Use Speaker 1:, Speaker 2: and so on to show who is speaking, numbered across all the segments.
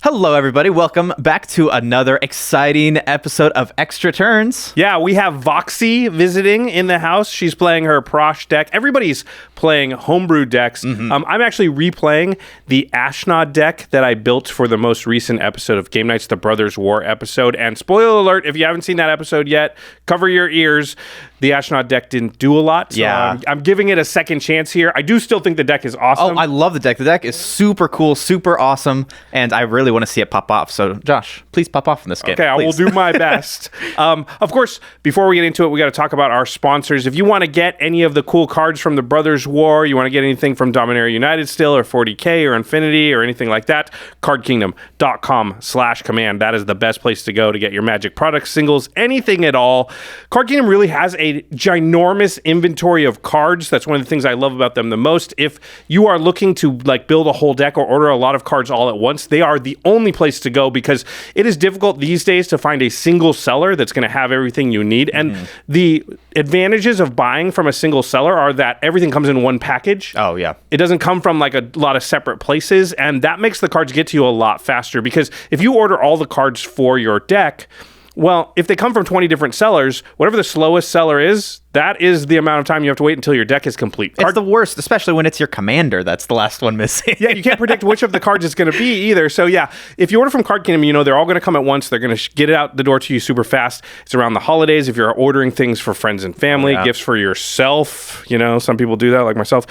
Speaker 1: Hello, everybody. Welcome back to another exciting episode of Extra Turns.
Speaker 2: Yeah, we have Voxy visiting in the house. She's playing her Prossh deck. Everybody's playing homebrew decks. I'm actually replaying the Ashnod deck that I built for the most recent episode of Game Nights, the Brothers War episode. And spoiler alert, if you haven't seen that episode yet, cover your ears. The Ashnod deck didn't do a lot. So I'm giving it a second chance here. I do still think the deck is awesome.
Speaker 1: Oh, I love the deck. The deck is super cool, super awesome, and I really want to see it pop off. So, Josh, please pop off in this game.
Speaker 2: Okay, I will do my best. Of course, before we get into it, we got to talk about our sponsors. If you want to get any of the cool cards from the Brothers War, you want to get anything from Dominaria United still, or 40K, or Infinity, or anything like that, cardkingdom.com/command. That is the best place to go to get your Magic products, singles, anything at all. Card Kingdom really has a ginormous inventory of cards. That's one of the things I love about them the most. If you are looking to build a whole deck or order a lot of cards all at once, they are the only place to go because it is difficult these days to find a single seller that's going to have everything you need. And the advantages of buying from a single seller are that everything comes in one package.
Speaker 1: Oh, yeah.
Speaker 2: It doesn't come from a lot of separate places, and that makes the cards get to you a lot faster because if you order all the cards for your deck, well, if they come from 20 different sellers, whatever the slowest seller is, that is the amount of time you have to wait until your deck is complete.
Speaker 1: It's the worst, especially when it's your commander that's the last one missing.
Speaker 2: Yeah, you can't predict which of the cards it's going to be either. So yeah, if you order from Card Kingdom, they're all going to come at once. They're going to get it out the door to you super fast. It's around the holidays. If you're ordering things for friends and family, gifts for yourself, some people do that, like myself,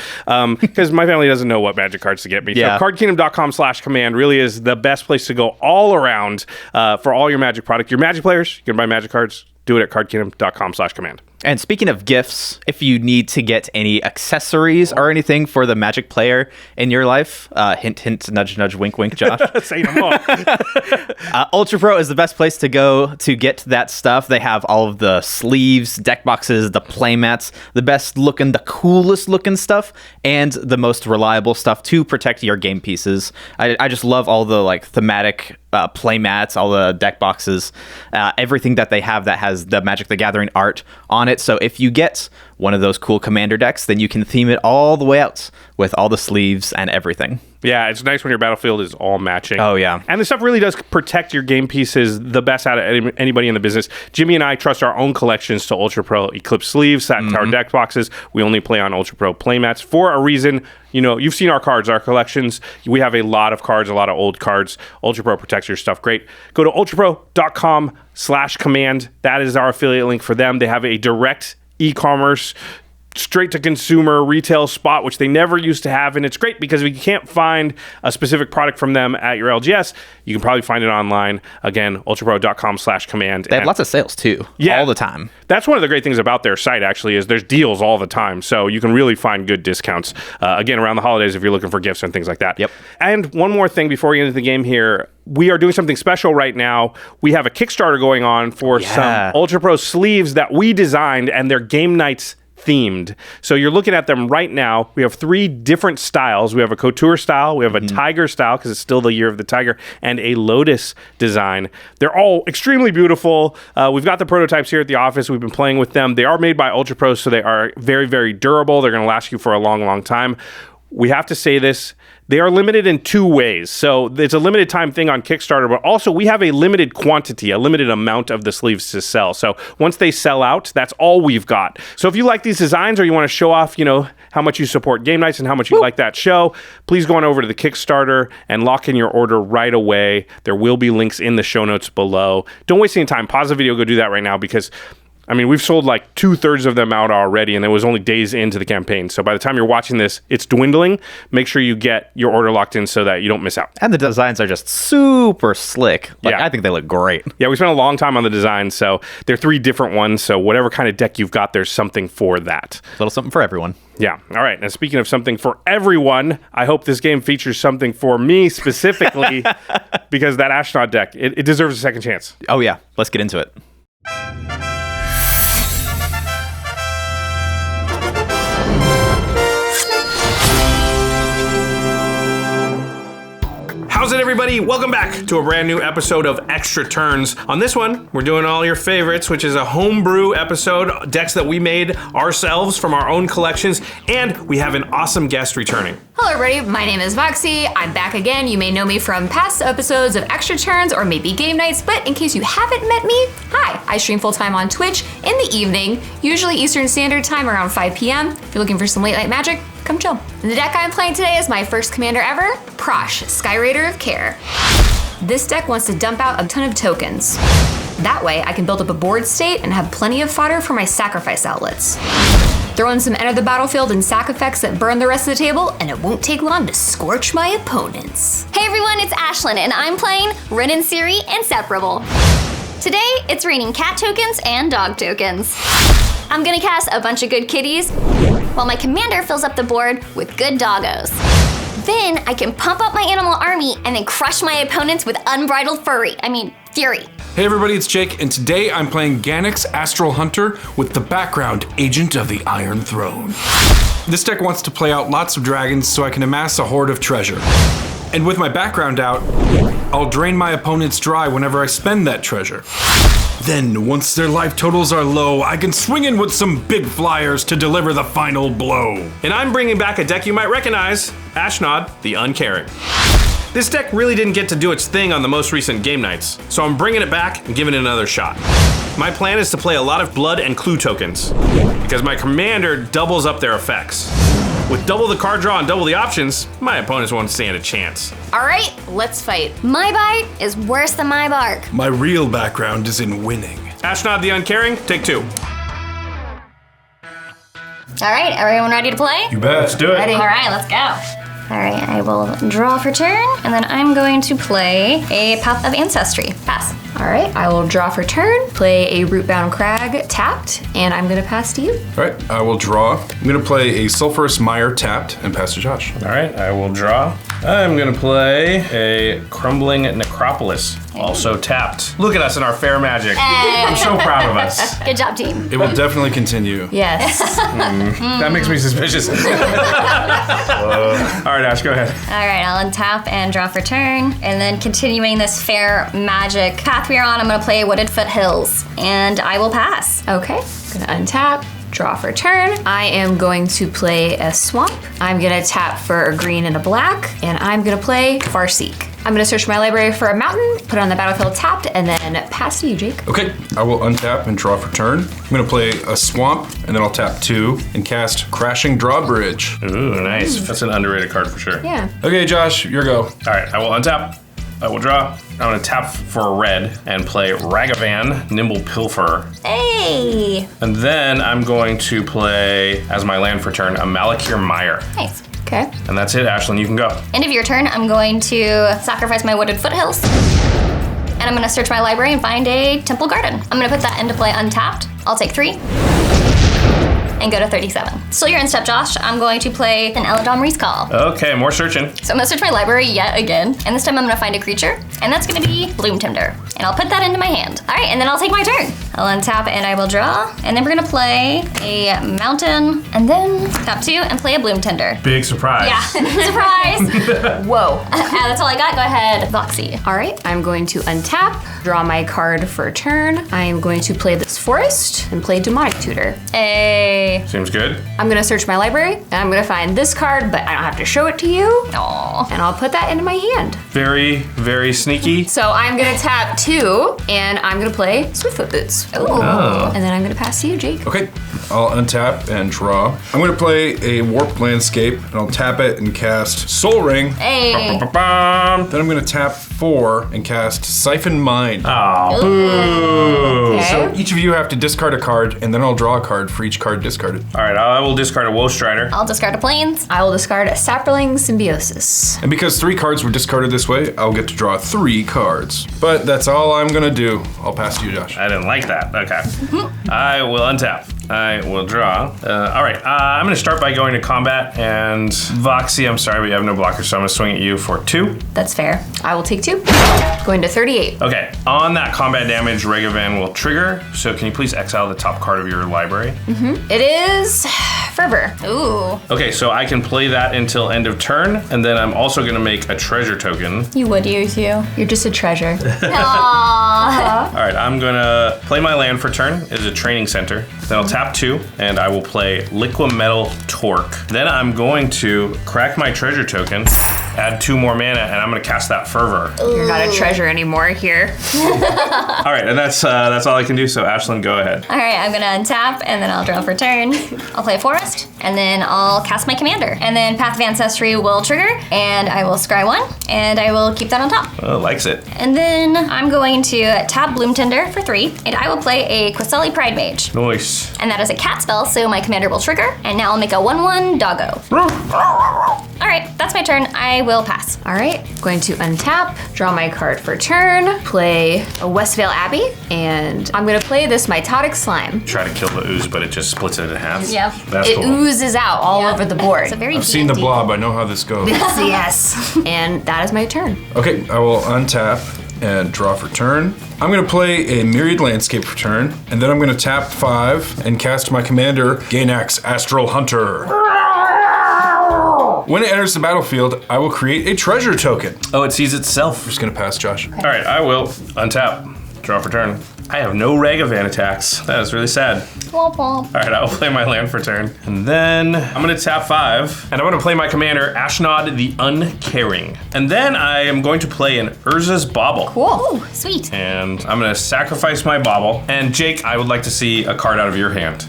Speaker 2: because my family doesn't know what Magic cards to get me.
Speaker 1: Yeah.
Speaker 2: So cardkingdom.com/command really is the best place to go all around for all your Magic product. Your Magic players, you can buy Magic cards, do it at cardkingdom.com/command.
Speaker 1: And speaking of gifts, if you need to get any accessories or anything for the Magic player in your life, hint, hint, nudge, nudge, wink, wink, Josh.
Speaker 2: Say no more.
Speaker 1: ULTRAPRO is the best place to go to get that stuff. They have all of the sleeves, deck boxes, the playmats, the best looking, the coolest looking stuff, and the most reliable stuff to protect your game pieces. I just love all the thematic playmats, all the deck boxes, everything that they have that has the Magic the Gathering art on it. So if you get one of those cool commander decks, then you can theme it all the way out with all the sleeves and everything.
Speaker 2: Yeah, it's nice when your battlefield is all matching.
Speaker 1: Oh, yeah.
Speaker 2: And the stuff really does protect your game pieces the best out of anybody in the business. Jimmy and I trust our own collections to ULTRAPRO Eclipse sleeves, Satin Tower deck boxes. We only play on ULTRAPRO playmats for a reason. You've seen our cards, our collections. We have a lot of cards, a lot of old cards. ULTRAPRO protects your stuff great. Go to ultrapro.com/command. That is our affiliate link for them. They have a direct e-commerce straight to consumer retail spot, which they never used to have. And it's great because if you can't find a specific product from them at your LGS, you can probably find it online. Again, ultrapro.com/command.
Speaker 1: They have lots of sales too, all the time.
Speaker 2: That's one of the great things about their site, actually, is there's deals all the time. So you can really find good discounts, again, around the holidays if you're looking for gifts and things like that.
Speaker 1: Yep.
Speaker 2: And one more thing before we get into the game here. We are doing something special right now. We have a Kickstarter going on for some ULTRAPRO sleeves that we designed, and they're Game Nights themed. So you're looking at them right now. We have 3 different styles. We have a couture style, we have a tiger style because it's still the year of the tiger, and a lotus design. They're all extremely beautiful. We've got the prototypes here at the office. We've been playing with them. They are made by ULTRAPRO, so they are very, very durable. They're going to last you for a long, long time. We have to say this. They are limited in 2 ways. So it's a limited time thing on Kickstarter, but also we have a limited quantity, a limited amount of the sleeves to sell. So once they sell out, that's all we've got. So if you like these designs or you want to show off, how much you support Game Nights and how much you like that show, please go on over to the Kickstarter and lock in your order right away. There will be links in the show notes below. Don't waste any time. Pause the video, go do that right now because we've sold 2/3 of them out already, and it was only days into the campaign. So by the time you're watching this, it's dwindling. Make sure you get your order locked in so that you don't miss out.
Speaker 1: And the designs are just super slick. I think they look great.
Speaker 2: Yeah, we spent a long time on the design, so they're 3 different ones. So whatever kind of deck you've got, there's something for that.
Speaker 1: A little something for everyone.
Speaker 2: Yeah. All right. Now, speaking of something for everyone, I hope this game features something for me specifically because that Ashnod deck, it deserves a second chance.
Speaker 1: Oh, yeah. Let's get into it.
Speaker 2: How's it, everybody, welcome back to a brand new episode of Extra Turns. On this one, we're doing all your favorites, which is a homebrew episode, decks that we made ourselves from our own collections, and we have an awesome guest returning.
Speaker 3: Hello everybody, my name is Voxy. I'm back again. You may know me from past episodes of Extra Turns or maybe game nights, but in case you haven't met me, hi. I stream full-time on Twitch in the evening, usually Eastern Standard Time around 5 p.m. If you're looking for some late night magic, come chill. And the deck I'm playing today is my first commander ever, Prossh, Skyraider of Care. This deck wants to dump out a ton of tokens. That way I can build up a board state and have plenty of fodder for my sacrifice outlets. Throw in some enter the battlefield and sack effects that burn the rest of the table, and it won't take long to scorch my opponents.
Speaker 4: Hey everyone, it's Ashlen, and I'm playing Seri Inseparable. Today, it's raining cat tokens and dog tokens. I'm gonna cast a bunch of good kitties, while my commander fills up the board with good doggos. Then I can pump up my animal army and then crush my opponents with unbridled fury.
Speaker 5: Hey everybody, it's Jake, and today I'm playing Ganax Astral Hunter with the background Agent of the Iron Throne. This deck wants to play out lots of dragons so I can amass a hoard of treasure. And with my background out, I'll drain my opponents dry whenever I spend that treasure. Then, once their life totals are low, I can swing in with some big flyers to deliver the final blow.
Speaker 2: And I'm bringing back a deck you might recognize, Ashnod, the Uncaring. This deck really didn't get to do its thing on the most recent game nights, so I'm bringing it back and giving it another shot. My plan is to play a lot of blood and clue tokens, because my commander doubles up their effects. With double the card draw and double the options, my opponents won't stand a chance.
Speaker 3: All right, let's fight.
Speaker 4: My bite is worse than my bark.
Speaker 5: My real background is in winning.
Speaker 2: Ashnod, the Uncaring, take 2.
Speaker 4: All right, everyone ready to play?
Speaker 5: You bet.
Speaker 2: Let's do it.
Speaker 3: Ready.
Speaker 4: All right, let's go. All right, I will draw for turn, and then I'm going to play a Path of Ancestry. Pass.
Speaker 3: All right, I will draw for turn, play a Rootbound Crag tapped, and I'm gonna pass to you.
Speaker 5: All right, I will draw. I'm gonna play a Sulphurous Mire tapped and pass to Josh.
Speaker 2: All right, I will draw. I'm gonna play a Crumbling Necropolis, also tapped. Look at us in our fair magic. I'm so proud of us.
Speaker 4: Good job, team.
Speaker 5: It will definitely continue.
Speaker 3: Yes.
Speaker 2: That makes me suspicious. All right, Ash, go ahead.
Speaker 4: All right, I'll untap and draw for turn, and then continuing this fair magic path we're on, I'm gonna play Wooded Foothills, and I will pass.
Speaker 3: Okay, gonna untap, draw for turn. I am going to play a swamp. I'm gonna tap for a green and a black, and I'm gonna play Farseek. I'm gonna search my library for a mountain, put it on the battlefield tapped, and then pass to you, Jake.
Speaker 5: Okay, I will untap and draw for turn. I'm gonna play a Swamp, and then I'll tap 2 and cast Crashing Drawbridge.
Speaker 2: Ooh, nice. That's an underrated card for sure.
Speaker 3: Yeah.
Speaker 5: Okay, Josh, your go.
Speaker 2: All right, I will untap. I will draw. I'm gonna tap for a red and play Ragavan, Nimble Pilfer.
Speaker 4: Hey!
Speaker 2: And then I'm going to play, as my land for turn, a Malakir Mire.
Speaker 4: Nice.
Speaker 3: Okay.
Speaker 2: And that's it, Ashlyn, you can go.
Speaker 4: End of your turn, I'm going to sacrifice my Wooded Foothills. And I'm gonna search my library and find a Temple Garden. I'm gonna put that into play untapped. I'll take 3. And go to 37. Still your in step, Josh. I'm going to play an Eladom Recall.
Speaker 2: Okay, more searching.
Speaker 4: So I'm gonna search my library yet again, and this time I'm gonna find a creature, and that's gonna be Bloom Tinder. And I'll put that into my hand. All right, and then I'll take my turn. I'll untap and I will draw, and then we're gonna play a mountain, and then tap 2 and play a Bloom Tinder.
Speaker 2: Big surprise.
Speaker 4: Yeah, surprise.
Speaker 3: Whoa.
Speaker 4: That's all I got. Go ahead, Voxy.
Speaker 3: All right, I'm going to untap, draw my card for a turn. I am going to play this forest and play Demonic Tutor.
Speaker 4: Hey.
Speaker 2: Seems good.
Speaker 3: I'm gonna search my library, and I'm gonna find this card, but I don't have to show it to you.
Speaker 4: Aw.
Speaker 3: And I'll put that into my hand.
Speaker 2: Very, very sneaky.
Speaker 3: So I'm gonna tap 2, and I'm gonna play Swiftfoot Boots.
Speaker 4: Ooh.
Speaker 3: And then I'm gonna pass to you, Jake.
Speaker 5: Okay, I'll untap and draw. I'm gonna play a Warped Landscape, and I'll tap it and cast Soul Ring.
Speaker 4: Hey.
Speaker 2: Ba-bam.
Speaker 5: Then I'm gonna tap 4 and cast Siphon Mind.
Speaker 2: Oh, boo.
Speaker 3: Okay.
Speaker 5: So each of you have to discard a card, and then I'll draw a card for each card discarded.
Speaker 2: All right, I will discard a Woe Strider.
Speaker 4: I'll discard a Plains.
Speaker 3: I will discard a Saproling Symbiosis.
Speaker 5: And because 3 cards were discarded this way, I'll get to draw 3 cards. But that's all I'm gonna do. I'll pass to you, Josh.
Speaker 2: I didn't like that. Okay. I will untap. I will draw. All right, I'm gonna start by going to combat, and Voxy, I'm sorry, but you have no blocker, so I'm gonna swing at you for 2.
Speaker 3: That's fair. I will take 32. Going to 38.
Speaker 2: Okay, on that combat damage, Regavan will trigger. So can you please exile the top card of your library?
Speaker 3: It is Fervor.
Speaker 4: Ooh.
Speaker 2: Okay, so I can play that until end of turn, and then I'm also gonna make a treasure token.
Speaker 3: You would use you. You're just a treasure.
Speaker 4: Aww.
Speaker 2: All right, I'm gonna play my land for turn. It's a training center. Then I'll tap 2, and I will play Liquimetal Torque. Then I'm going to crack my treasure token, add 2 more mana, and I'm gonna cast that Fervor.
Speaker 3: You're not a treasure anymore here.
Speaker 2: All right, and that's all I can do. So Ashlen, go ahead.
Speaker 4: All right, I'm gonna untap and then I'll draw for turn. I'll play Forest and then I'll cast my commander. And then Path of Ancestry will trigger and I will scry 1 and I will keep that on top.
Speaker 2: Oh, likes it.
Speaker 4: And then I'm going to tap Bloom Tinder for 3 and I will play a Queseli Pride Mage.
Speaker 2: Nice.
Speaker 4: And that is a cat spell, so my commander will trigger. And now I'll make a 1/1 doggo. All right, that's my turn. I will pass.
Speaker 3: All right, going to untap, draw my card for turn, play a Westvale Abbey, and I'm gonna play this Mitotic Slime.
Speaker 2: Try to kill the ooze, but it just splits it in half.
Speaker 4: Yep.
Speaker 2: That's
Speaker 3: It
Speaker 2: cool.
Speaker 3: oozes out all over the board.
Speaker 4: It's a very
Speaker 5: I've seen the
Speaker 4: D&D.
Speaker 5: blob. I know how this goes.
Speaker 3: Yes. And that is my turn.
Speaker 5: Okay, I will untap and draw for turn. I'm gonna play a Myriad Landscape for turn, and then I'm gonna tap 5 and cast my commander, Ganax, Astral Hunter. When it enters the battlefield, I will create a treasure token.
Speaker 2: Oh, it sees itself.
Speaker 5: I'm just gonna pass, Josh.
Speaker 2: All right, I will untap, draw for turn. I have no Regavan attacks. That is really sad.
Speaker 4: Womp womp.
Speaker 2: All right, I will play my land for turn. And then I'm gonna tap 5, and I'm gonna play my commander, Ashnod the Uncaring. And then I am going to play an Urza's Bauble.
Speaker 4: Whoa, sweet.
Speaker 2: And I'm gonna sacrifice my bauble. And Jake, I would like to see a card out of your hand.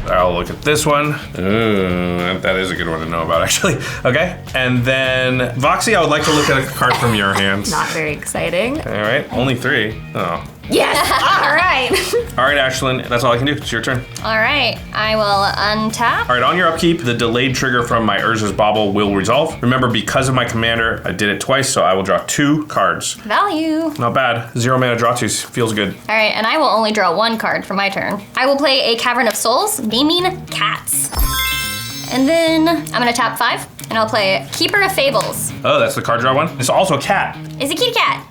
Speaker 2: I'll look at this one. Ooh, that is a good one to know about, actually. Okay, and then Voxy, I would like to look at a card from your hand.
Speaker 3: Not very exciting.
Speaker 2: All right, only 3. Oh.
Speaker 3: Yes. All right.
Speaker 2: All right, Ashlen, that's all I can do. It's your turn.
Speaker 4: All right, I will untap.
Speaker 2: All right, on your upkeep, the delayed trigger from my Urza's Bauble will resolve. Remember, because of my commander, I did it twice, so I will draw 2 cards.
Speaker 4: Value.
Speaker 2: Not bad. 0 mana draw 2s. Feels good.
Speaker 4: All right, and I will only draw 1 card for my turn. I will play a Cavern of Souls, naming Cats. And then I'm gonna tap 5, and I'll play Keeper of Fables.
Speaker 2: Oh, that's the card draw one? It's also a cat.
Speaker 4: It's a kitty cat.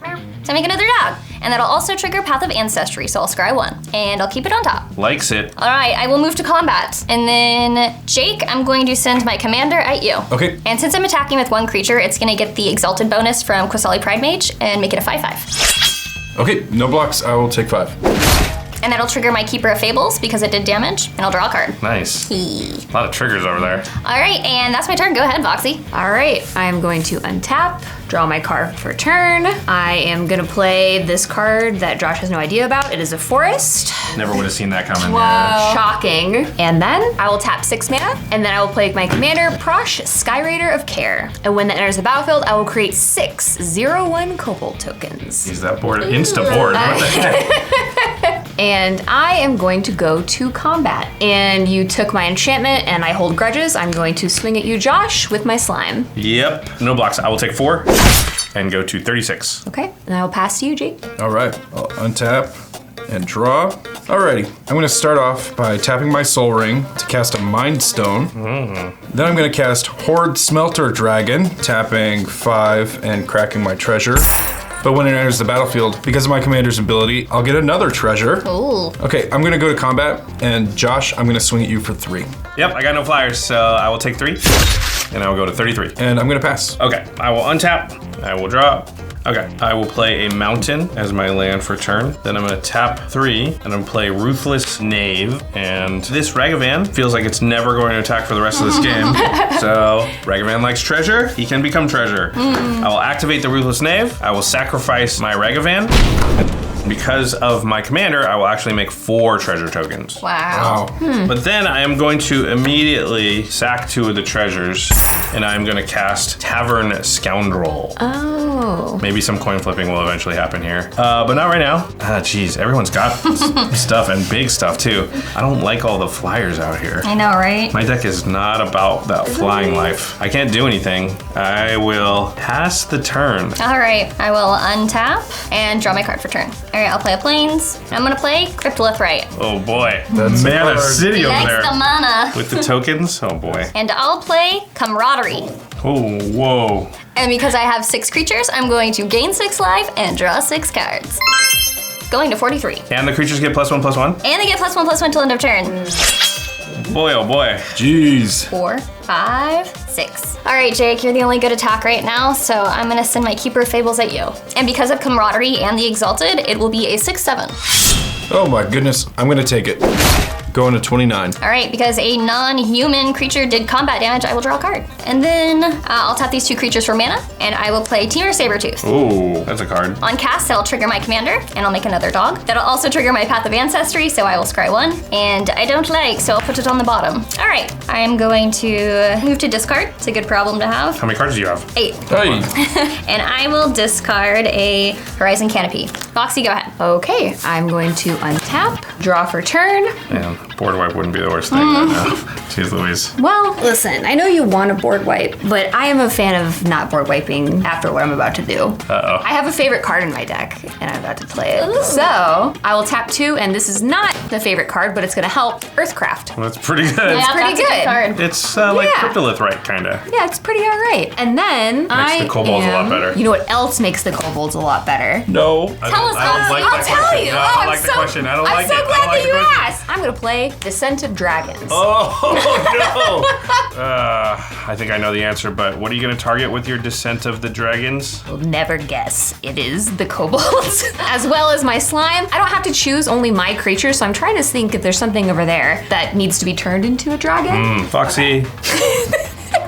Speaker 4: So I make another dog. And that'll also trigger Path of Ancestry, so I'll scry 1. And I'll keep it on top.
Speaker 2: Likes it.
Speaker 4: All right, I will move to combat. And then, Jake, I'm going to send my commander at you.
Speaker 5: Okay.
Speaker 4: And since I'm attacking with 1 creature, it's gonna get the Exalted bonus from Queseli Pride Mage and make it a 5/5.
Speaker 5: Okay, no blocks. I will take 5.
Speaker 4: And that'll trigger my Keeper of Fables because it did damage, and I'll draw a card.
Speaker 2: Nice.
Speaker 4: All
Speaker 2: A lot of triggers over there.
Speaker 4: right, and that's my turn. Go ahead, Voxy.
Speaker 3: All right, I'm going to untap, draw my card for turn. I am gonna play this card that Josh has no idea about. It is a forest.
Speaker 2: Never would have seen that coming.
Speaker 3: Shocking. And then I will tap 6 mana, and then I will play my commander, Prossh, Skyraider of Care. And when that enters the battlefield, I will create 6 0/1 Kobold tokens.
Speaker 2: Use that board. Insta board. What the heck?
Speaker 3: And I am going to go to combat. And you took my enchantment, and I hold grudges. I'm going to swing at you, Josh, with my slime.
Speaker 2: Yep. No blocks. I will take 4 and go to 36.
Speaker 3: Okay, and I will pass to you, Jake.
Speaker 5: All right, I'll untap and draw. Alrighty, I'm gonna start off by tapping my Soul Ring to cast a Mind Stone. Then I'm gonna cast Horde Smelter Dragon, tapping 5 and cracking my treasure. But when it enters the battlefield, because of my commander's ability, I'll get another treasure.
Speaker 4: Ooh.
Speaker 5: Okay, I'm gonna go to combat, and Josh, I'm gonna swing at you for 3.
Speaker 2: Yep. I got no flyers, so I will take 3 and I will go to 33.
Speaker 5: And I'm gonna pass.
Speaker 2: Okay. I will untap. I will draw. Okay, I will play a mountain as my land for turn. Then I'm gonna tap 3, and I'm gonna play Ruthless Knave. And this Regavan feels like it's never going to attack for the rest of this game. So, Regavan likes treasure, he can become treasure. I will activate the Ruthless Knave, I will sacrifice my Regavan. Because of my commander, I will actually make 4 treasure tokens.
Speaker 4: Wow.
Speaker 2: But then I am going to immediately sack 2 of the treasures, and I'm gonna cast Tavern Scoundrel.
Speaker 3: Oh.
Speaker 2: Maybe some coin flipping will eventually happen here. But not right now. Geez, everyone's got stuff and big stuff too. I don't like all the flyers out here.
Speaker 4: I know, right?
Speaker 2: My deck is not about that flying life. I can't do anything. I will pass the turn.
Speaker 4: All right, I will untap and draw my card for turn. All right, I'll play a Plains. I'm gonna play Cryptolithrite.
Speaker 2: Oh boy.
Speaker 5: That's
Speaker 2: Mana
Speaker 5: hard.
Speaker 2: City over
Speaker 4: Likes
Speaker 2: there.
Speaker 4: the mana.
Speaker 2: With the tokens? Oh boy.
Speaker 4: And I'll play Camaraderie.
Speaker 2: Oh, whoa.
Speaker 4: And because I have 6 creatures, I'm going to gain 6 life and draw 6 cards. Going to 43.
Speaker 2: And the creatures get +1/+1?
Speaker 4: And they get +1/+1 till end of turn.
Speaker 2: Boy, oh boy.
Speaker 5: Jeez.
Speaker 4: 4, 5, 6. All right, Jake, you're the only good attack right now, so I'm gonna send my Keeper of Fables at you. And because of Camaraderie and the Exalted, it will be a 6/7.
Speaker 5: Oh my goodness, I'm gonna take it. Going to 29.
Speaker 4: All right, because a non-human creature did combat damage, I will draw a card. And then I'll tap these 2 creatures for mana, and I will play Temur Sabertooth.
Speaker 2: Ooh, that's a card.
Speaker 4: On cast, that'll trigger my commander, and I'll make another dog. That'll also trigger my Path of Ancestry, so I will scry 1. And I don't like, so I'll put it on the bottom. All right, I am going to move to discard. It's a good problem to have.
Speaker 2: How many cards do you have?
Speaker 4: 8.
Speaker 5: Hey.
Speaker 4: And I will discard a Horizon Canopy. Voxy, go ahead.
Speaker 3: Okay, I'm going to untap, draw for turn.
Speaker 2: Man, board wipe wouldn't be the worst thing right now. Jeez Louise.
Speaker 3: Well, listen, I know you want a board wipe, but I am a fan of not board wiping after what I'm about to do.
Speaker 2: Uh-oh.
Speaker 3: I have a favorite card in my deck, and I'm about to play it. So, I will tap 2, and this is not the favorite card, but it's gonna help Earthcraft.
Speaker 2: Well, that's pretty good.
Speaker 4: Yeah,
Speaker 3: pretty
Speaker 4: that's a
Speaker 3: good.
Speaker 4: card.
Speaker 2: It's like
Speaker 3: Yeah.
Speaker 2: Cryptolith, right, kinda.
Speaker 3: Yeah, it's pretty alright. And then
Speaker 2: Makes the kobolds a lot better.
Speaker 3: You know what else makes the kobolds a lot better?
Speaker 2: No.
Speaker 4: Tell us,
Speaker 3: I'll tell you.
Speaker 2: No, I don't like the question. I don't like it.
Speaker 3: I'm so
Speaker 2: I
Speaker 3: glad
Speaker 2: don't like
Speaker 3: that
Speaker 2: the
Speaker 3: you
Speaker 2: question.
Speaker 3: asked. I'm gonna play Descent of Dragons.
Speaker 2: Oh, no. I think I know the answer, but what are you going to target with your Descent of the Dragons?
Speaker 3: You'll never guess. It is the kobolds. As well as my slime. I don't have to choose only my creatures, so I'm trying to think if there's something over there that needs to be turned into a dragon.
Speaker 2: Foxy,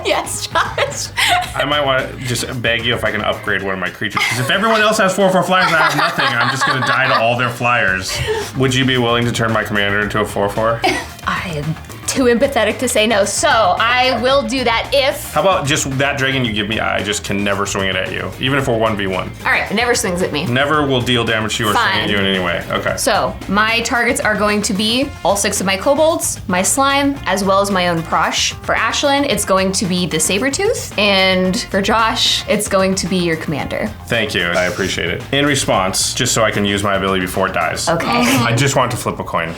Speaker 3: Yes, Josh.
Speaker 2: I might want to just beg you if I can upgrade one of my creatures. Because if everyone else has 4/4 flyers and I have nothing, I'm just going to die to all their flyers. Would you be willing to turn my commander into a 4/4?
Speaker 3: I am too empathetic to say no, so I will do that if...
Speaker 2: How about just that dragon you give me? I just can never swing it at you, even if we're 1v1.
Speaker 3: All right, it never swings at me.
Speaker 2: Never will deal damage to you or swing
Speaker 3: Fine.
Speaker 2: at you in any way. Okay.
Speaker 3: So, my targets are going to be all 6 of my kobolds, my slime, as well as my own Prossh. For Ashlen, it's going to be the Sabertooth, and for Josh, it's going to be your commander.
Speaker 2: Thank you. I appreciate it. In response, just so I can use my ability before it dies.
Speaker 3: Okay.
Speaker 2: I just want to flip a coin.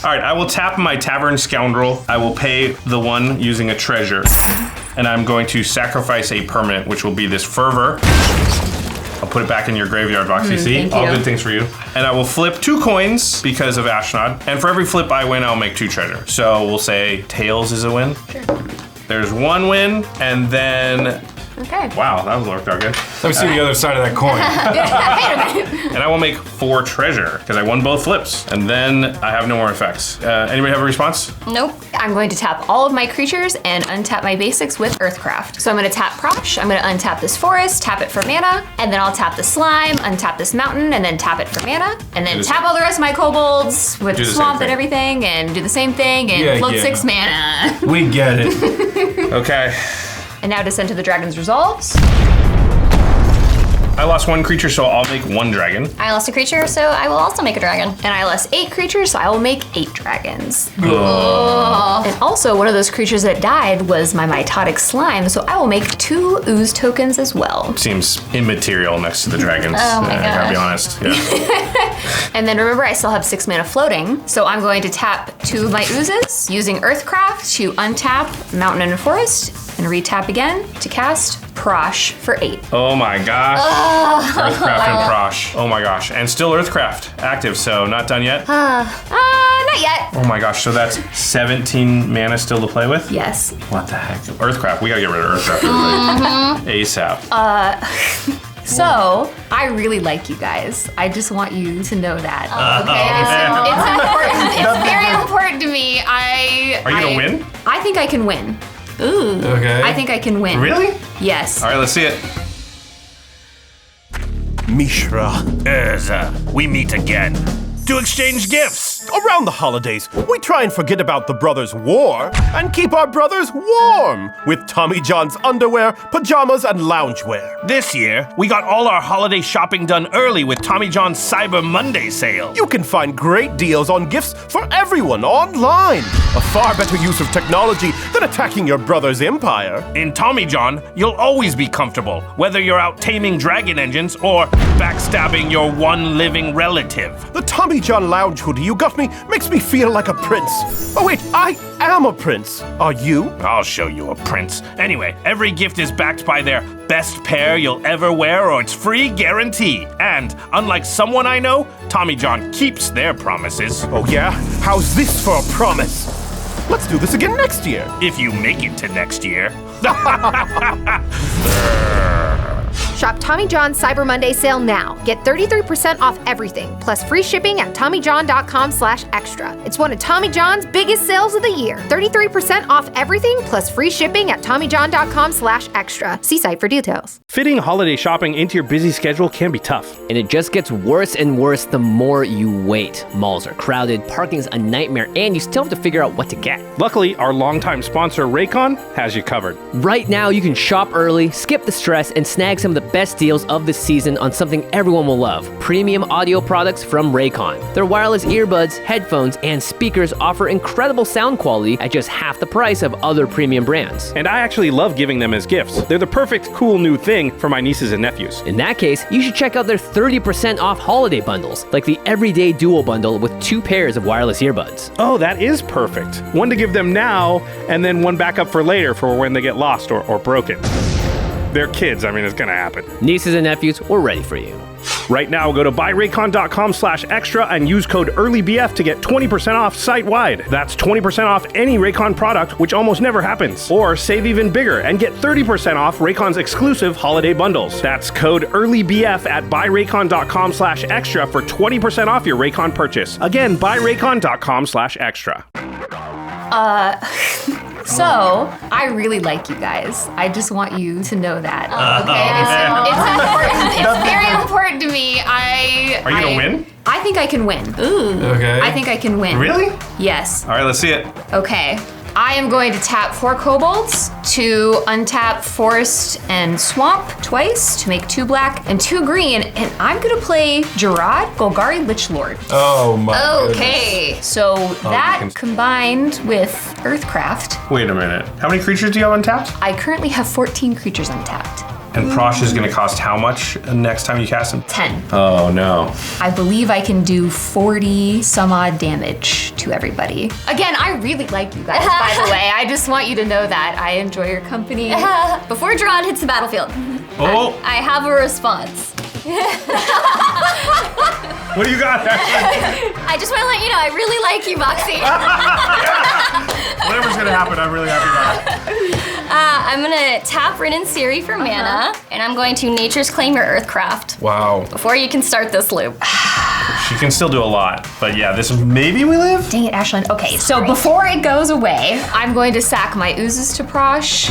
Speaker 2: All right, I will tap my Tavern Scoundrel. I will pay the one using a treasure. And I'm going to sacrifice a permanent, which will be this Fervor. I'll put it back in your graveyard, Voxy. See?
Speaker 3: thank
Speaker 2: All
Speaker 3: you.
Speaker 2: good things for you. And I will flip 2 coins because of Ashnod. And for every flip I win, I'll make 2 treasure. So we'll say Tails is a win. Sure. There's 1 win, and then...
Speaker 3: Okay.
Speaker 2: Wow, that worked out good.
Speaker 5: Let me see the other side of that coin.
Speaker 2: And I will make 4 treasure because I won both flips. And then I have no more effects. Anybody have a response?
Speaker 4: Nope.
Speaker 3: I'm going to tap all of my creatures and untap my basics with Earthcraft. So I'm going to tap Prossh, I'm going to untap this forest, tap it for mana, and then I'll tap the slime, untap this mountain, and then tap it for mana, and then tap all the rest of my kobolds with
Speaker 2: Do
Speaker 3: the
Speaker 2: the
Speaker 3: swamp
Speaker 2: same
Speaker 3: and
Speaker 2: thing.
Speaker 3: everything, and do the same thing, and
Speaker 5: Yeah,
Speaker 3: float
Speaker 5: yeah.
Speaker 3: 6 mana.
Speaker 5: We get it.
Speaker 2: Okay.
Speaker 3: And now Descent of the Dragons resolves.
Speaker 2: I lost 1 creature, so I'll make 1 dragon.
Speaker 4: I lost a creature, so I will also make a dragon.
Speaker 3: And I lost 8 creatures, so I will make 8 dragons. And also, one of those creatures that died was my mitotic slime, so I will make 2 ooze tokens as well.
Speaker 2: Seems immaterial next to the dragons.
Speaker 4: Oh my
Speaker 2: I gotta be
Speaker 4: gosh.
Speaker 2: honest. Yeah.
Speaker 3: And then remember, I still have 6 mana floating, so I'm going to tap 2 of my oozes, using Earthcraft to untap Mountain and Forest, and retap again to cast Prossh for 8.
Speaker 2: Oh my gosh. Earthcraft and Prossh. Oh my gosh. And still Earthcraft active, so not done yet.
Speaker 3: Not yet.
Speaker 2: Oh my gosh, so that's 17 mana still to play with?
Speaker 3: Yes.
Speaker 2: What the heck? Earthcraft. We gotta get rid of Earthcraft ASAP.
Speaker 3: So, I really like you guys. I just want you to know that. Okay? It's important. It's very important to me.
Speaker 2: Are you gonna win?
Speaker 3: I think I can win.
Speaker 5: Okay.
Speaker 3: I think I can win.
Speaker 2: Really?
Speaker 3: Yes.
Speaker 2: All right, let's see it.
Speaker 6: Mishra.
Speaker 7: Urza, we meet again to exchange gifts.
Speaker 6: Around the holidays, we try and forget about the brothers' war and keep our brothers warm with Tommy John's underwear, pajamas, and loungewear.
Speaker 7: This year, we got all our holiday shopping done early with Tommy John's Cyber Monday sale.
Speaker 6: You can find great deals on gifts for everyone online. A far better use of technology than attacking your brother's empire.
Speaker 7: In Tommy John, you'll always be comfortable, whether you're out taming dragon engines or backstabbing your one living relative.
Speaker 6: The Tommy John lounge hoodie you got about me makes me feel like a prince. Oh wait, I am a prince. Are you?
Speaker 7: I'll show you a prince. Anyway, every gift is backed by their best pair you'll ever wear or it's free guarantee. And unlike someone I know, Tommy John keeps their promises.
Speaker 6: Oh yeah? How's this for a promise? Let's do this again next year.
Speaker 7: If you make it to next year.
Speaker 8: Shop Tommy John's Cyber Monday sale now. Get 33% off everything, plus free shipping at TommyJohn.com/extra. It's one of Tommy John's biggest sales of the year. 33% off everything, plus free shipping at TommyJohn.com/extra. See site for details.
Speaker 2: Fitting holiday shopping into your busy schedule can be tough.
Speaker 9: And it just gets worse and worse the more you wait. Malls are crowded, parking's a nightmare, and you still have to figure out what to get.
Speaker 2: Luckily, our longtime sponsor, RAYCON, has you covered.
Speaker 9: Right now, you can shop early, skip the stress, and snag some of the best deals of the season on something everyone will love: premium audio products from RAYCON. Their wireless earbuds, headphones, and speakers offer incredible sound quality at just half the price of other premium brands.
Speaker 2: And I actually love giving them as gifts. They're the perfect cool new thing for my nieces and nephews.
Speaker 9: In that case, you should check out their 30% off holiday bundles, like the Everyday Dual Bundle with 2 pairs of wireless earbuds.
Speaker 2: Oh, that is perfect. One to give them now, and then one backup for later for when they get lost or broken. They're kids, I mean, it's gonna happen.
Speaker 9: Nieces and nephews, we're ready for you.
Speaker 2: Right now, go to buyraycon.com/extra and use code EARLYBF to get 20% off site-wide. That's 20% off any Raycon product, which almost never happens. Or save even bigger and get 30% off Raycon's exclusive holiday bundles. That's code EARLYBF at buyraycon.com/extra for 20% off your Raycon purchase. Again, buyraycon.com/extra.
Speaker 3: So, I really like you guys. I just want you to know that. Okay? It's important. It's very important to me.
Speaker 5: Are you gonna win?
Speaker 3: I think I can win. Ooh.
Speaker 5: Okay.
Speaker 3: I think I can win.
Speaker 5: Really?
Speaker 3: Yes.
Speaker 5: All right, let's see it.
Speaker 3: Okay. I am going to tap 4 kobolds to untap Forest and Swamp twice to make 2 black and 2 green, and I'm gonna play Gerard, Golgari Lichlord.
Speaker 5: Oh my
Speaker 3: Okay, so that combined with Earthcraft,
Speaker 5: Wait a minute. How many creatures do you have untapped?
Speaker 3: I currently have 14 creatures untapped.
Speaker 5: And Prossh is gonna cost how much next time you cast him?
Speaker 3: 10.
Speaker 5: Oh no.
Speaker 3: I believe I can do 40 some odd damage to everybody. Again, I really like you guys, by the way. I just want you to know that. I enjoy your company.
Speaker 4: Before Gerard hits the battlefield,
Speaker 5: Oh,
Speaker 4: I have a response.
Speaker 5: what do you got?
Speaker 4: I just want to let you know, I really like you, Voxy.
Speaker 5: Whatever's gonna happen, I'm really happy about it.
Speaker 4: I'm gonna tap Rin and Seri for mana, and I'm going to Nature's Claim your Earthcraft
Speaker 5: Wow.
Speaker 4: before you can start this loop.
Speaker 5: She can still do a lot, but yeah, this maybe we live?
Speaker 3: Dang it, Ashlen. Okay, so before it goes away, I'm going to sack my oozes to Prossh.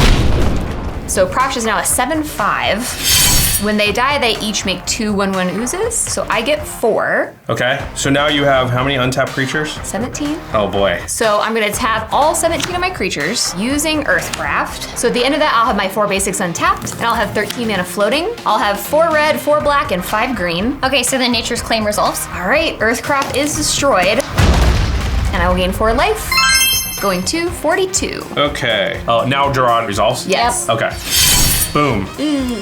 Speaker 3: So Prossh is now a 7/5. When they die, they each make 2 1/1 oozes, so I get 4.
Speaker 5: Okay, so now you have how many untapped creatures?
Speaker 3: 17.
Speaker 5: Oh boy.
Speaker 3: So I'm gonna tap all 17 of my creatures using Earthcraft. So at the end of that, I'll have my 4 basics untapped, and I'll have 13 mana floating. I'll have 4 red, 4 black, and 5 green.
Speaker 4: Okay, so then Nature's Claim resolves.
Speaker 3: All right, Earthcraft is destroyed, and I will gain 4 life, going to 42.
Speaker 5: Okay. Oh, now Gerard resolves?
Speaker 3: Yes.
Speaker 5: Okay. Boom.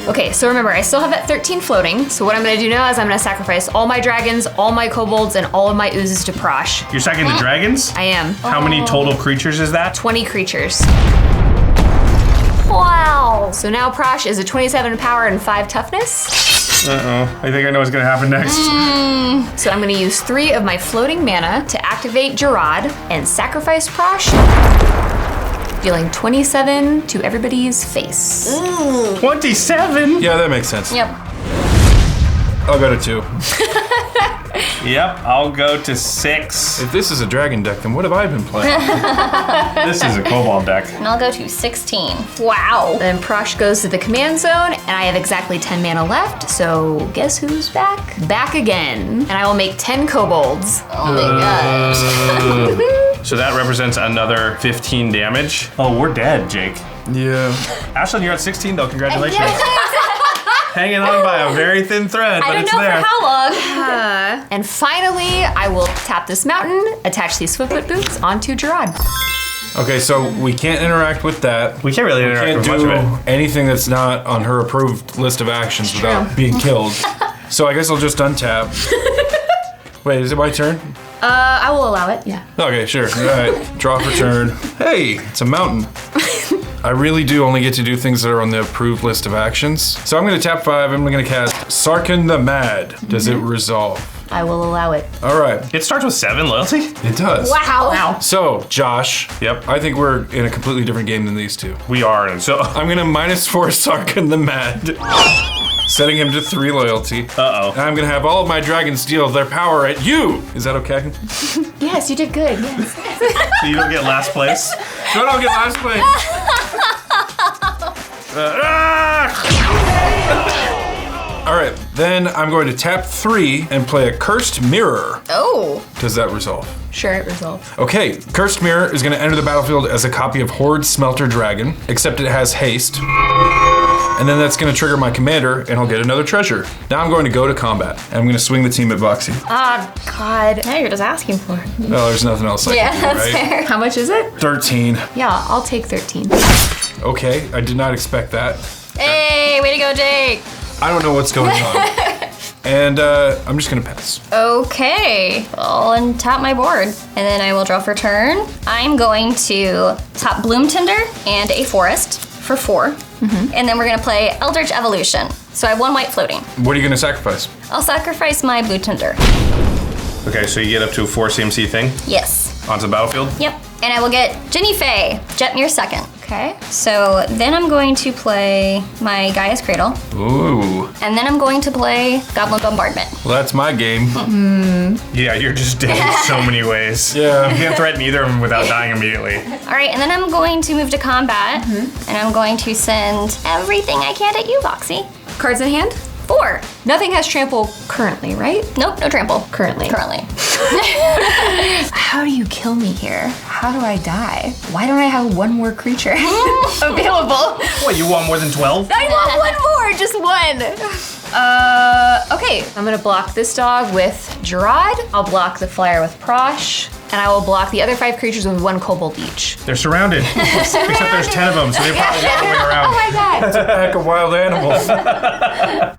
Speaker 3: Okay, so remember, I still have that 13 floating. So what I'm gonna do now is I'm gonna sacrifice all my dragons, all my kobolds, and all of my oozes to Prossh.
Speaker 5: You're sacking the dragons?
Speaker 3: I am.
Speaker 5: How many total creatures is that?
Speaker 3: 20 creatures.
Speaker 4: Wow.
Speaker 3: So now Prossh is a 27 power and 5 toughness.
Speaker 5: Uh-oh. I think I know what's gonna happen next.
Speaker 3: So I'm gonna use 3 of my floating mana to activate Gerard and sacrifice Prossh, dealing 27 to everybody's face.
Speaker 5: 27?
Speaker 10: Yeah, that makes sense.
Speaker 4: Yep.
Speaker 10: I'll go to 2.
Speaker 5: Yep, I'll go to 6.
Speaker 10: If this is a dragon deck, then what have I been playing?
Speaker 5: This is a kobold deck.
Speaker 4: And I'll go to 16.
Speaker 3: Wow. Then Prossh goes to the command zone, and I have exactly 10 mana left, so guess who's back? Back again. And I will make 10 kobolds.
Speaker 4: Oh my gosh.
Speaker 5: So that represents another 15 damage. Oh, we're dead, Jake.
Speaker 10: Yeah.
Speaker 5: Ashlen, you're at 16 though, congratulations. Hanging on by a very thin thread,
Speaker 4: I
Speaker 5: but
Speaker 4: don't
Speaker 5: it's
Speaker 4: know
Speaker 5: there.
Speaker 4: for how long.
Speaker 3: And finally, I will tap this mountain, attach these Swiftfoot boots onto Gerard.
Speaker 10: Okay, so we can't interact with that.
Speaker 5: We can't really interact
Speaker 10: Can't
Speaker 5: with
Speaker 10: do
Speaker 5: much of it.
Speaker 10: anything that's not on her approved list of actions without being killed. So I guess I'll just untap. Wait, is it my turn?
Speaker 3: I will allow it, yeah.
Speaker 10: Okay, sure. All right. Draw for turn. Hey, it's a mountain. I really do only get to do things that are on the approved list of actions. So I'm going to tap 5. I'm going to cast Sarkin the Mad. Does it resolve?
Speaker 3: I will allow it.
Speaker 10: All right.
Speaker 7: It starts with 7 loyalty?
Speaker 10: It does.
Speaker 3: Wow.
Speaker 10: So, Josh.
Speaker 7: Yep.
Speaker 10: I think we're in a completely different game than these two.
Speaker 7: We are. And so,
Speaker 10: I'm going to -4 Sarkin the Mad. Setting him to 3 loyalty.
Speaker 7: uh-oh.
Speaker 10: And I'm going to have all of my dragons deal their power at you. Is that okay?
Speaker 3: Yes, you did good, yes.
Speaker 7: So you don't get last place?
Speaker 10: No, I don't get last place. All right, then I'm going to tap 3 and play a Cursed Mirror.
Speaker 3: Oh.
Speaker 10: Does that resolve?
Speaker 3: Sure, it resolves.
Speaker 10: Okay, Cursed Mirror is going to enter the battlefield as a copy of Horde Smelter Dragon, except it has haste. And then that's going to trigger my commander, and I'll get another treasure. Now I'm going to go to combat, and I'm going to swing the team at Voxy.
Speaker 3: Ah, God. Now you're just asking for it.
Speaker 10: Well, there's nothing else I can do,
Speaker 3: that's
Speaker 10: right?
Speaker 3: fair. How much is it?
Speaker 10: 13.
Speaker 3: Yeah, I'll take 13.
Speaker 10: Okay, I did not expect that.
Speaker 4: Hey, way to go, Jake.
Speaker 10: I don't know what's going on. And I'm just gonna pass.
Speaker 4: Okay, I'll untap my board, and then I will draw for turn. I'm going to top Bloom Tinder and a Forest for 4. And then we're gonna play Eldritch Evolution. So I have 1 white floating.
Speaker 10: What are you gonna sacrifice?
Speaker 4: I'll sacrifice my Blue Tinder.
Speaker 7: Okay, so you get up to a 4 CMC thing
Speaker 4: Yes.
Speaker 7: onto the battlefield?
Speaker 4: Yep. And I will get Ginny Faye, Jetmir 2nd.
Speaker 3: Okay.
Speaker 4: So then I'm going to play my Gaia's Cradle.
Speaker 10: Ooh,
Speaker 4: And then I'm going to play Goblin Bombardment.
Speaker 10: well that's my game.
Speaker 7: Yeah, you're just dead in so many ways.
Speaker 10: Yeah.
Speaker 7: You can't threaten either of them without dying immediately.
Speaker 4: All right, and then I'm going to move to combat. And I'm going to send everything I can at you, Voxy.
Speaker 3: Cards in hand?
Speaker 4: 4.
Speaker 3: Nothing has trample currently, right?
Speaker 4: Nope, no trample.
Speaker 3: Currently. How do you kill me here? How do I die? Why don't I have 1 more creature available?
Speaker 7: What, you want more than 12?
Speaker 3: I want 1 more, just 1. Okay, I'm gonna block this dog with Gerard. I'll block the flyer with Prossh. And I will block the other 5 creatures with 1 kobold each.
Speaker 7: They're surrounded. Except there's 10 of them, so they probably got the way around.
Speaker 3: Oh my god.
Speaker 10: Pack of wild animals.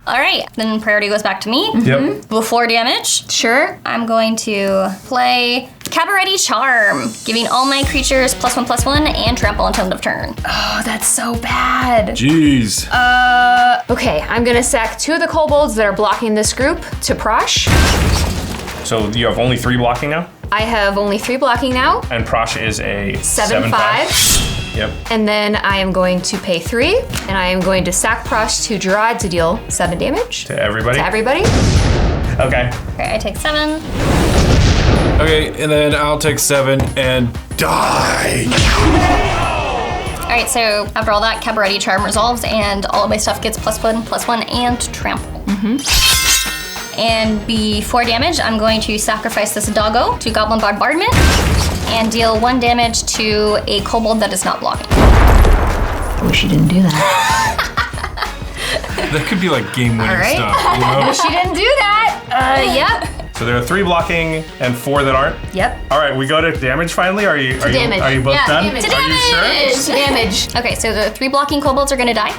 Speaker 4: All right, then priority goes back to me.
Speaker 7: Yep.
Speaker 4: With 4 damage,
Speaker 3: Sure.
Speaker 4: I'm going to play Cabaret Charm, giving all my creatures +1/+1 and trample until end of turn.
Speaker 3: Oh, that's so bad.
Speaker 10: Jeez.
Speaker 3: Okay, I'm gonna sack 2 of the kobolds that are blocking this group to Prossh.
Speaker 7: So you have only 3 blocking now?
Speaker 3: I have only 3 blocking now.
Speaker 7: And Prossh is a
Speaker 3: 7/5.
Speaker 7: Yep.
Speaker 3: And then I am going to pay 3, and I am going to sack Prossh to Gerard to deal 7 damage
Speaker 7: To everybody?
Speaker 3: to everybody.
Speaker 7: Okay.
Speaker 4: Okay, I take 7.
Speaker 10: Okay, and then I'll take 7 and die.
Speaker 4: All right, so after all that, Cabaret Charm resolves, and all of my stuff gets +1/+1 and trample. And before damage, I'm going to sacrifice this doggo to Goblin Bombardment and deal 1 damage to a kobold that is not blocking.
Speaker 3: I wish you didn't do that.
Speaker 10: That could be like game-winning
Speaker 3: All right.
Speaker 10: stuff, you know?
Speaker 3: She didn't do that. Yep.
Speaker 7: So there are 3 blocking and 4 that aren't.
Speaker 3: Yep.
Speaker 7: All right, we go to damage finally. Are you
Speaker 3: damage.
Speaker 7: Are you both
Speaker 3: Yeah,
Speaker 7: done?
Speaker 3: damage.
Speaker 4: To
Speaker 7: Are you sure?
Speaker 3: To damage.
Speaker 4: Okay, so the 3 blocking kobolds are gonna die.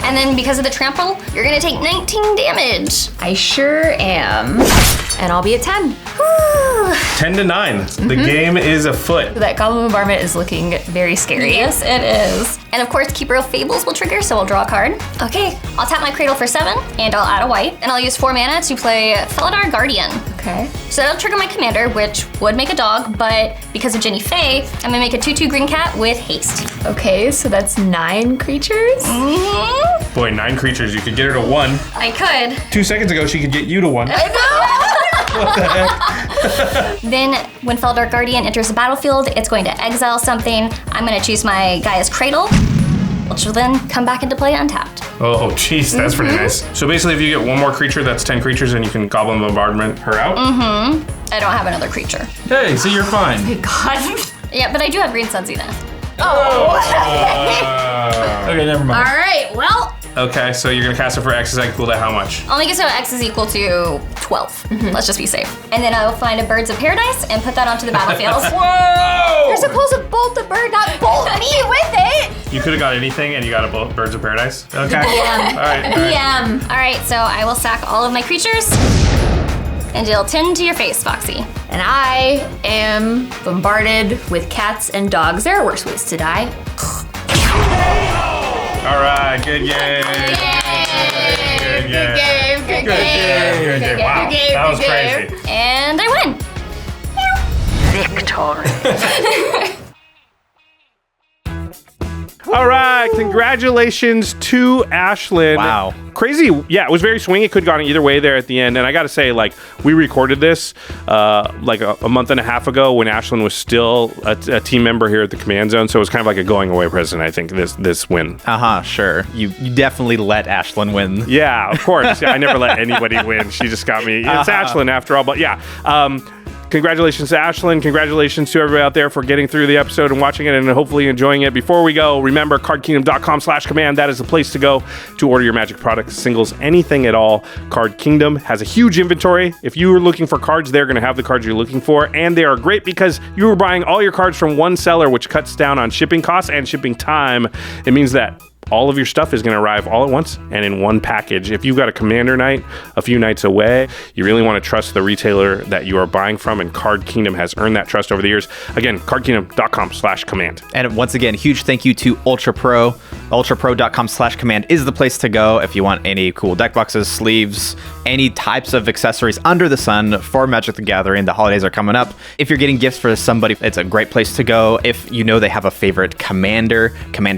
Speaker 4: And then because of the trample, you're gonna take 19 damage.
Speaker 3: I sure am. And I'll be at 10.
Speaker 7: 10 to 9. The game is afoot.
Speaker 3: That Goblin Bombardment is looking very scary.
Speaker 4: Yes, it is. And of course, Keeper of Fables will trigger, so I'll draw a card. Okay, I'll tap my Cradle for 7, and I'll add a white, and I'll use 4 mana to play Felidar Guardian.
Speaker 3: Okay.
Speaker 4: So that'll trigger my commander, which would make a dog, but because of Ginny Faye, I'm gonna make a 2/2 green cat with haste.
Speaker 3: Okay, so that's 9 creatures.
Speaker 7: Boy, 9 creatures. You could get her to 1.
Speaker 4: I could.
Speaker 7: 2 seconds ago, she could get you to 1.
Speaker 4: Then, when Felidar Guardian enters the battlefield, it's going to exile something. I'm gonna choose my Gaia's Cradle, which will then come back into play untapped.
Speaker 7: Oh, jeez, that's pretty nice. So basically, if you get 1 more creature, that's 10 creatures, and you can Goblin Bombardment her out.
Speaker 4: I don't have another creature.
Speaker 10: Hey, so you're fine.
Speaker 3: God.
Speaker 4: Yeah, but I do have Green Sunsea now.
Speaker 10: Okay, never
Speaker 3: All
Speaker 10: mind.
Speaker 3: right, well.
Speaker 7: Okay, so you're gonna cast it for X is equal to how much?
Speaker 4: I'll make it so X is equal to 12. Let's just be safe. And then I'll find a Birds of Paradise and put that onto the battlefield.
Speaker 3: You're supposed to bolt the bird, not bolt me with it.
Speaker 7: You could have got anything, and you got a Birds of Paradise. Okay. All right.
Speaker 3: PM.
Speaker 4: All right, so I will sack all of my creatures. And it'll tend to your face, Voxy.
Speaker 3: And I am bombarded with cats and dogs. There are worse ways to die.
Speaker 2: All right, good game. Good game. Wow, that was crazy.
Speaker 4: And I win.
Speaker 3: Victory.
Speaker 2: All right, congratulations to Ashlen.
Speaker 1: Wow.
Speaker 2: Crazy. Yeah, it was very swingy. It could have gone either way there at the end. And I got to say, like, we recorded this like a month and a half ago when Ashlen was still a team member here at the Command Zone. So it was kind of like a going away present, I think, this win.
Speaker 1: Sure. You definitely let Ashlen win.
Speaker 2: Yeah, of course. I never let anybody win. She just got me. It's Ashlen after all. But yeah. Congratulations to Ashlen. Congratulations to everybody out there for getting through the episode and watching it and hopefully enjoying it. Before we go, remember cardkingdom.com/command. That is the place to go to order your Magic products, singles, anything at all. Card Kingdom has a huge inventory. If you are looking for cards, they're going to have the cards you're looking for. And they are great because you are buying all your cards from one seller, which cuts down on shipping costs and shipping time. It means that all of your stuff is going to arrive all at once and in one package. If you've got a Commander night a few nights away, you really want to trust the retailer that you are buying from, and Card Kingdom has earned that trust over the years. Again, cardkingdom.com/command.
Speaker 1: And once again, huge thank you to ULTRAPRO. ULTRAPRO.com/command is the place to go if you want any cool deck boxes, sleeves, any types of accessories under the sun for Magic the Gathering. The holidays are coming up. If you're getting gifts for somebody, it's a great place to go. If you know they have a favorite commander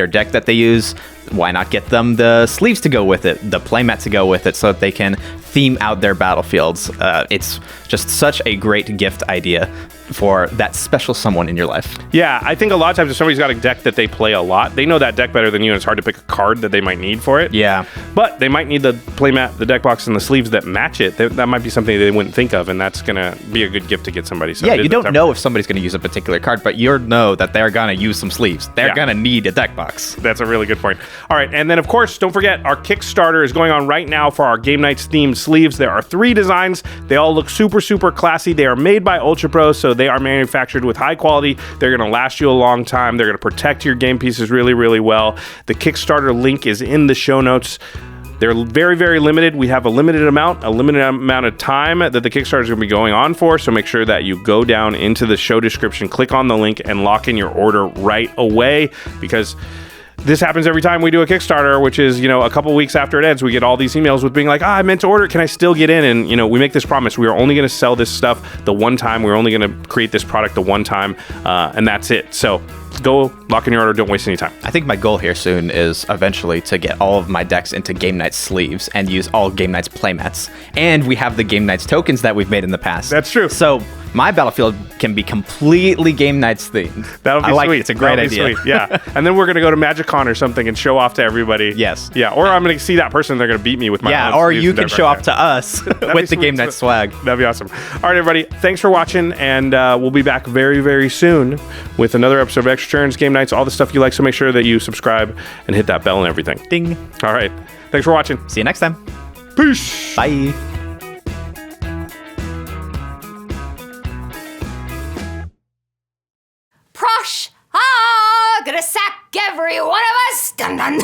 Speaker 1: deck that they use, why not get them the sleeves to go with it, the playmat to go with it, so that they can theme out their battlefields. It's just such a great gift idea for that special someone in your life.
Speaker 2: Yeah, I think a lot of times if somebody's got a deck that they play a lot, they know that deck better than you, and it's hard to pick a card that they might need for it.
Speaker 1: Yeah.
Speaker 2: But they might need the playmat, the deck box, and the sleeves that match it. That might be something they wouldn't think of, and that's going to be a good gift to get somebody. So
Speaker 1: yeah, you don't know if somebody's going to use a particular card, but you know that they're going to use some sleeves. They're going to need a deck box.
Speaker 2: That's a really good point. All right, and then of course, don't forget, our Kickstarter is going on right now for our Game Nights themed sleeves. There are 3 designs. They all look super, super classy. They are made by ULTRAPRO, so they are manufactured with high quality. They're going to last you a long time. They're going to protect your game pieces really, really well. The Kickstarter link is in the show notes. They're very, very limited. We have a limited amount of time that the Kickstarter is going to be going on for. So make sure that you go down into the show description, click on the link, and lock in your order right away, because this happens every time we do a Kickstarter, which is, a couple weeks after it ends, we get all these emails with being like, I meant to order it. Can I still get in? And, we make this promise. We are only going to sell this stuff the one time. We're only going to create this product the one time. And that's it. So go lock in your order. Don't waste any time.
Speaker 1: I think my goal here soon is eventually to get all of my decks into Game Nights sleeves and use all Game Nights playmats. And we have the Game Nights tokens that we've made in the past.
Speaker 2: That's true.
Speaker 1: So my battlefield can be completely Game Nights themed.
Speaker 2: That'll be sweet.
Speaker 1: It's a great idea.
Speaker 2: Sweet. Yeah. And then we're going to go to MagicCon or something and show off to everybody.
Speaker 1: Yes.
Speaker 2: Yeah. Or I'm going to see that person. They're going to beat me with my
Speaker 1: Yeah. Or you can show off to us with the Game Nights swag.
Speaker 2: That'd be awesome. All right, everybody. Thanks for watching. And we'll be back very, very soon with another episode of Extra Turns, Game Nights, all the stuff you like. So make sure that you subscribe and hit that bell and everything.
Speaker 1: Ding.
Speaker 2: All right. Thanks for watching.
Speaker 1: See you next time.
Speaker 2: Peace.
Speaker 1: Bye.
Speaker 3: Prossh! Gonna sack every one of us! Dun dun!